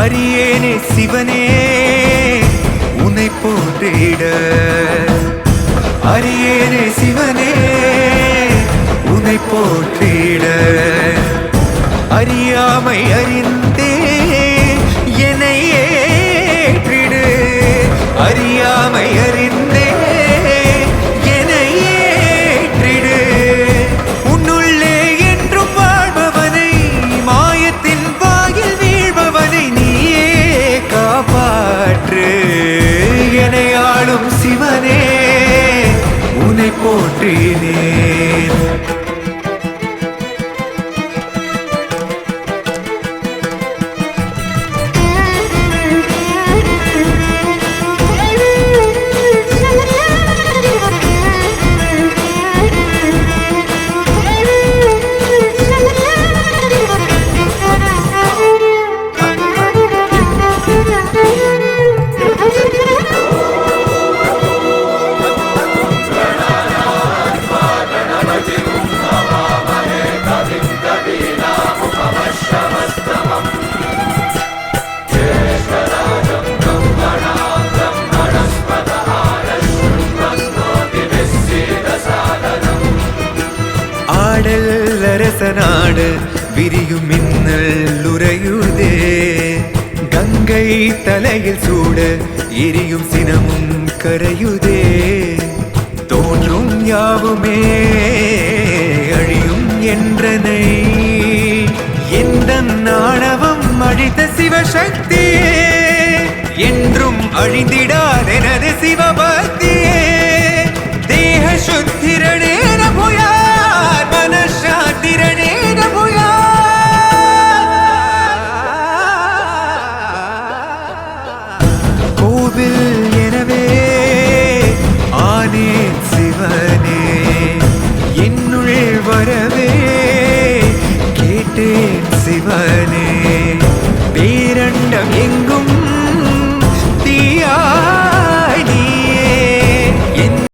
அரியேனே சிவனே உன்னை போற்றிட, அரியேனே சிவனே உன்னை போற்றிட, அறியாமை அறிந்தே என்னை ஏற்றிடு, அறியாமை அறிந்தே என்னை ஏற்றிடு. உன்னுள்ளே என்றும் வாழ்பவனை, மாயத்தின் வாயில் வீழ்பவனை நீயே காப்பாற்று. என்னை ஆளும் சிவனே உன்னை போற்றினேன். ஆடல் அரசநாடு விரியும் மின்னல் உறையுதே, கங்கை தலையில் சூட எரியும் சினமும் கரையுதே. தோன்றும் யாவுமே அழியும் என்றனை, எந்த நாணவம் அழித்த சிவசக்தியே என்றும் அழிந்திடாதெனது சிவ